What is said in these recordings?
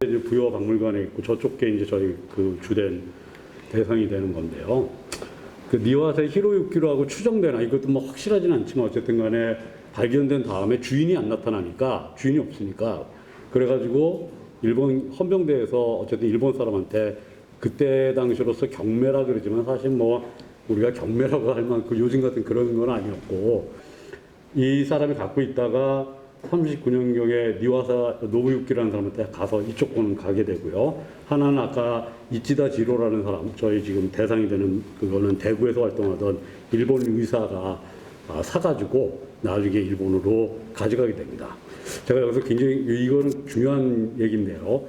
이제 부여박물관에 있고 저쪽 게 이제 저희 그 주된 대상이 되는 건데요. 그 니와사의 히로유키로하고 추정되나 이것도 뭐 확실하지는 않지만 어쨌든 간에 발견된 다음에 주인이 안 나타나니까 주인이 없으니까 그래가지고 일본 헌병대에서 어쨌든 일본 사람한테 그때 당시로서 경매라 그러지만 사실 뭐 우리가 경매라고 할 만큼 요즘 같은 그런 건 아니었고 이 사람이 갖고 있다가 39년경에 니와사 노부유키라는 사람한테 가서 이쪽 거는 가게 되고요. 하나는 아까 이치다 지로라는 사람, 저희 지금 대상이 되는 그거는 대구에서 활동하던 일본 의사가 사가지고 나중에 일본으로 가져가게 됩니다. 제가 여기서 굉장히 이거는 중요한 얘기인데요.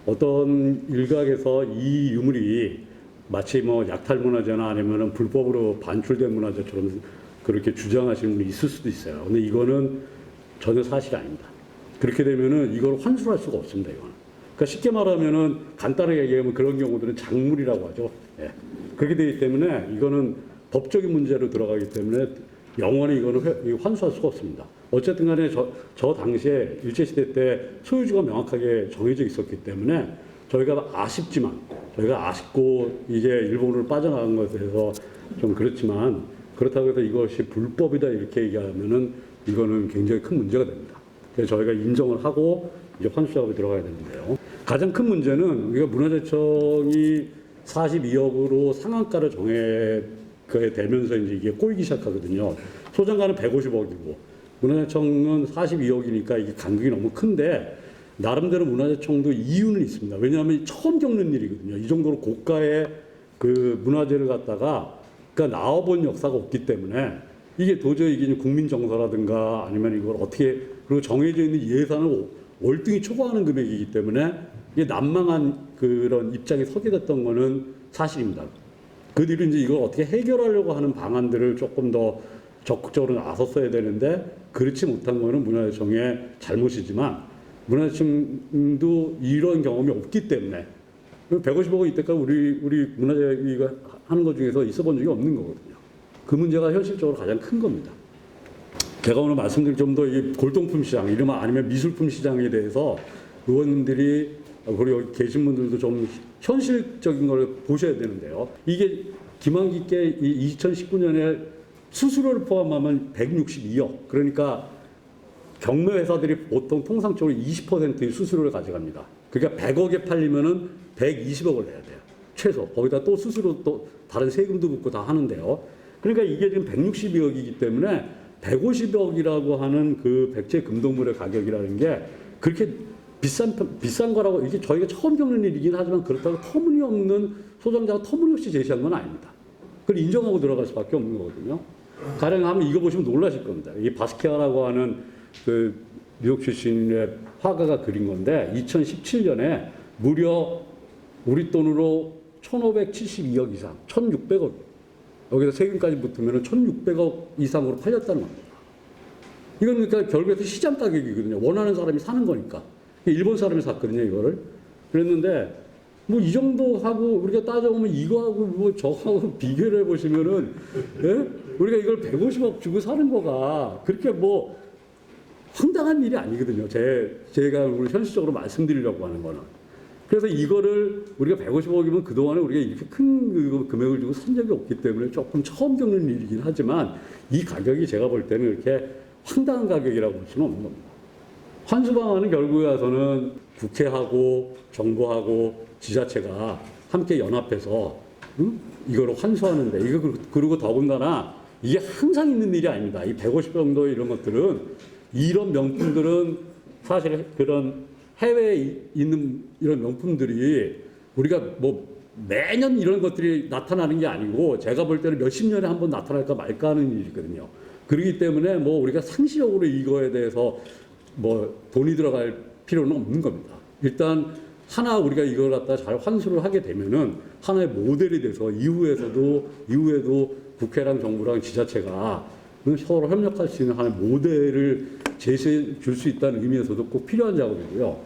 어떤 일각에서 이 유물이 마치 뭐 약탈 문화재나 아니면은 불법으로 반출된 문화재처럼 그렇게 주장하시는 분이 있을 수도 있어요. 근데 이거는 전혀 사실이 아닙니다. 그렇게 되면은 이걸 환수할 수가 없습니다, 이거는. 그러니까 쉽게 말하면은 간단하게 얘기하면 그런 경우들은 작물이라고 하죠. 예. 그렇게 되기 때문에 이거는 법적인 문제로 들어가기 때문에 영원히 이거는 환수할 수가 없습니다. 어쨌든 간에 저 당시에 일제시대 때 소유주가 명확하게 정해져 있었기 때문에 저희가 아쉽고 이게 일본으로 빠져나간 것에 대해서 좀 그렇지만 그렇다고 해서 이것이 불법이다 이렇게 얘기하면은 이거는 굉장히 큰 문제가 됩니다. 그래서 저희가 인정을 하고 이제 환수 작업에 들어가야 되는데요. 가장 큰 문제는 우리가 문화재청이 42억으로 상한가를 정해 되면서 이제 이게 꼬이기 시작하거든요. 소장가는 150억이고 문화재청은 42억이니까 이게 간격이 너무 큰데 나름대로 문화재청도 이유는 있습니다. 왜냐하면 처음 겪는 일이거든요. 이 정도로 고가의 그 문화재를 갖다가 그러니까 나와본 역사가 없기 때문에 이게 도저히 이게 국민 정서라든가 아니면 이걸 어떻게 그리고 정해져 있는 예산을 월등히 초과하는 금액이기 때문에 이게 난망한 그런 입장에 서게 됐던 거는 사실입니다. 그 뒤로 이제 이걸 어떻게 해결하려고 하는 방안들을 조금 더 적극적으로 나섰어야 되는데 그렇지 못한 거는 문화재청의 잘못이지만 문화재청도 이런 경험이 없기 때문에 150억은 이때까지 우리 문화재가 하는 것 중에서 있어 본 적이 없는 거거든요. 그 문제가 현실적으로 가장 큰 겁니다. 제가 오늘 말씀드린 좀 더 이 골동품 시장, 이른바 아니면 미술품 시장에 대해서 의원님들이 그리고 여기 계신 분들도 좀 현실적인 걸 보셔야 되는데요. 이게 기만기께 2019년에 수수료를 포함하면 162억. 그러니까 경매 회사들이 보통 통상적으로 20%의 수수료를 가져갑니다. 그러니까 100억에 팔리면은 120억을 내야 돼요. 최소. 거기다 또 수수료 또 다른 세금도 붙고 다 하는데요. 그러니까 이게 지금 162억이기 때문에 150억이라고 하는 그 백제 금동물의 가격이라는 게 그렇게 비싼 거라고 이게 저희가 처음 겪는 일이긴 하지만 그렇다고 터무니없는 소장자가 터무니없이 제시한 건 아닙니다. 그걸 인정하고 들어갈 수밖에 없는 거거든요. 가령 한번 이거 보시면 놀라실 겁니다. 이 바스키아라고 하는 그 뉴욕 출신의 화가가 그린 건데 2017년에 무려 우리 돈으로 1,572억 이상, 1,600억 여기서 세금까지 붙으면 1,600억 이상으로 팔렸다는 겁니다. 이건 그러니까 결국에서 시장 가격이거든요. 원하는 사람이 사는 거니까. 일본 사람이 샀거든요, 이거를. 그랬는데 뭐 이 정도 하고 우리가 따져보면 이거하고 뭐 저하고 비교를 해보시면은 예? 우리가 이걸 150억 주고 사는 거가 그렇게 뭐 황당한 일이 아니거든요. 제가 오늘 현실적으로 말씀드리려고 하는 거는. 그래서 이거를 우리가 150억이면 그동안에 우리가 이렇게 큰 금액을 주고 산 적이 없기 때문에 조금 처음 겪는 일이긴 하지만 이 가격이 제가 볼 때는 이렇게 황당한 가격이라고 볼 수는 없는 겁니다. 환수 방안은 결국에 와서는 국회하고 정부하고 지자체가 함께 연합해서 이거를 환수하는데 이거 그리고 더군다나 이게 항상 있는 일이 아닙니다. 이 150 정도의 이런 것들은 이런 명품들은 사실 그런 해외에 있는 이런 명품들이 우리가 뭐 매년 이런 것들이 나타나는 게 아니고 제가 볼 때는 몇십 년에 한 번 나타날까 말까 하는 일이거든요. 그렇기 때문에 뭐 우리가 상시적으로 이거에 대해서 뭐 돈이 들어갈 필요는 없는 겁니다. 일단 하나 우리가 이걸 갖다 잘 환수를 하게 되면은 하나의 모델이 돼서 이후에도 국회랑 정부랑 지자체가 서로 협력할 수 있는 하나의 모델을 제시해 줄 수 있다는 의미에서도 꼭 필요한 작업이고요.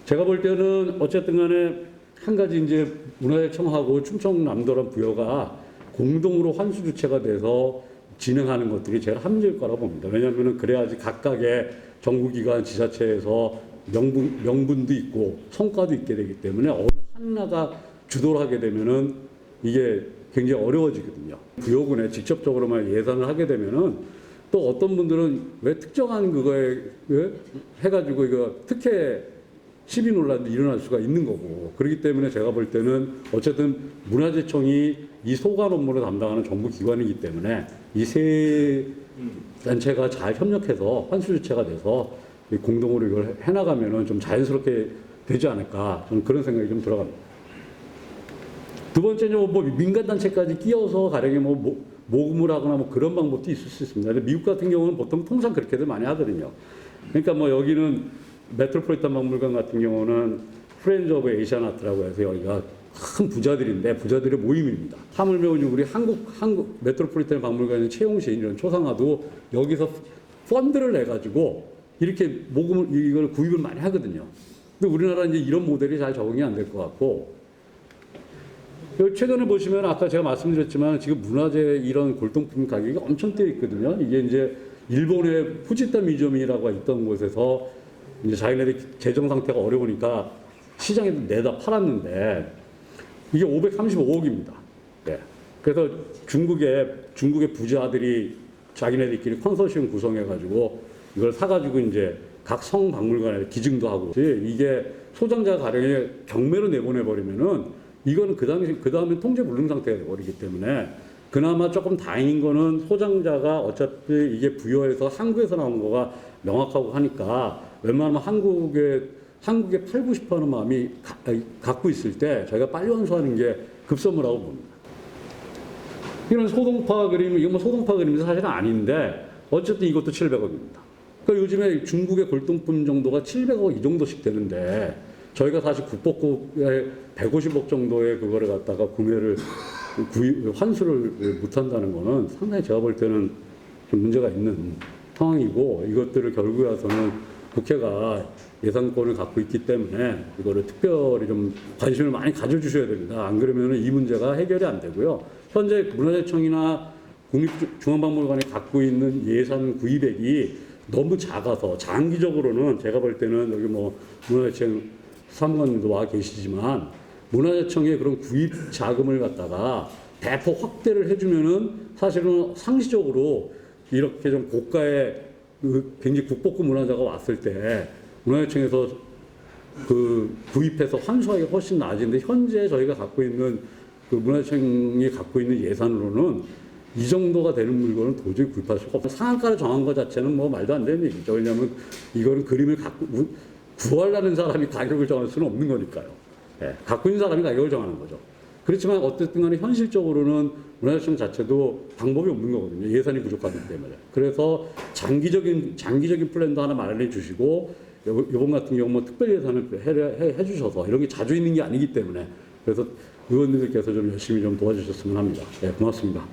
제가 볼 때는 어쨌든 간에 한 가지 이제 문화재청하고 충청남도란 부여가 공동으로 환수 주체가 돼서 진행하는 것들이 제일 합리적일 거라고 봅니다. 왜냐하면 그래야지 각각의 정부기관 지자체에서 명분도 있고 성과도 있게 되기 때문에 어느 하나가 주도를 하게 되면은 이게 굉장히 어려워지거든요. 구역군에 직접적으로만 예산을 하게 되면은 또 어떤 분들은 왜 특정한 그거에 해가지고 이거 특혜 시비 논란도 일어날 수가 있는 거고, 그렇기 때문에 제가 볼 때는 어쨌든 문화재청이 이 소관 업무를 담당하는 정부 기관이기 때문에 이 세 단체가 잘 협력해서 환수 주체가 돼서 공동으로 이걸 해나가면은 좀 자연스럽게 되지 않을까, 저는 그런 생각이 좀 들어갑니다. 두 번째는 뭐 민간 단체까지 끼어서 가령에 모금을 하거나 뭐 그런 방법도 있을 수 있습니다. 근데 미국 같은 경우는 보통 통상 그렇게들 많이 하거든요. 그러니까 뭐 여기는 메트로폴리탄 박물관 같은 경우는 프렌즈 오브 에이시안 아트라고 해서 여기가 큰 부자들인데 부자들의 모임입니다. 하물며 우리 한국 메트로폴리탄 박물관의 최용신 이런 초상화도 여기서 펀드를 내 가지고 이렇게 모금을 이걸 구입을 많이 하거든요. 근데 우리나라는 이제 이런 모델이 잘 적응이 안 될 것 같고, 최근에 보시면 아까 제가 말씀드렸지만 지금 문화재 이런 골동품 가격이 엄청 뛰어 있거든요. 이게 이제 일본의 후지타 뮤지엄이라고 있던 곳에서 이제 자기네들 재정 상태가 어려우니까 시장에 내다 팔았는데 이게 535억입니다. 네. 그래서 중국의 부자들이 자기네들끼리 컨소시엄 구성해가지고 이걸 사가지고 이제 각 성 박물관에 기증도 하고, 이게 소장자 가령에 경매로 내보내버리면은 이거는 그 다음에 통제 불능 상태가 돼버리기 때문에 그나마 조금 다행인 거는 소장자가 어차피 이게 부여해서 한국에서 나온 거가 명확하고 하니까 웬만하면 한국에 팔고 싶어 하는 마음이 갖고 있을 때 저희가 빨리 완수하는 게 급선무라고 봅니다. 이런 소동파 그림, 이거 뭐 소동파 그림이 사실은 아닌데 어쨌든 이것도 700억입니다. 그러니까 요즘에 중국의 골동품 정도가 700억 이 정도씩 되는데 저희가 사실 국보급에 150억 정도의 그거를 갖다가 환수를 못한다는 거는 상당히 제가 볼 때는 좀 문제가 있는 상황이고, 이것들을 결국에 와서는 국회가 예산권을 갖고 있기 때문에 이거를 특별히 좀 관심을 많이 가져주셔야 됩니다. 안 그러면 이 문제가 해결이 안 되고요. 현재 문화재청이나 국립중앙박물관이 갖고 있는 예산 구입액이 너무 작아서 장기적으로는 제가 볼 때는 여기 뭐 문화재청 사무관님도 와 계시지만 문화재청의 그런 구입 자금을 갖다가 대폭 확대를 해주면은 사실은 상시적으로 이렇게 좀 고가의 굉장히 국보급 문화자가 왔을 때 문화재청에서 그 구입해서 환수하기 훨씬 낮은데, 현재 저희가 갖고 있는 그 문화재청이 갖고 있는 예산으로는 이 정도가 되는 물건은 도저히 구입할 수가 없어요. 상한가를 정한 것 자체는 뭐 말도 안 되는 얘기죠. 왜냐하면 이거는 그림을 구하려는 사람이 가격을 정할 수는 없는 거니까요. 예, 갖고 있는 사람이 가격을 정하는 거죠. 그렇지만 어쨌든 간에 현실적으로는 문화재청 자체도 방법이 없는 거거든요. 예산이 부족하기 때문에. 그래서 장기적인 플랜도 하나 마련해 주시고, 이번 같은 경우 뭐 특별 예산을 해 주셔서 이런 게 자주 있는 게 아니기 때문에, 그래서 의원님들께서 좀 열심히 좀 도와주셨으면 합니다. 네, 고맙습니다.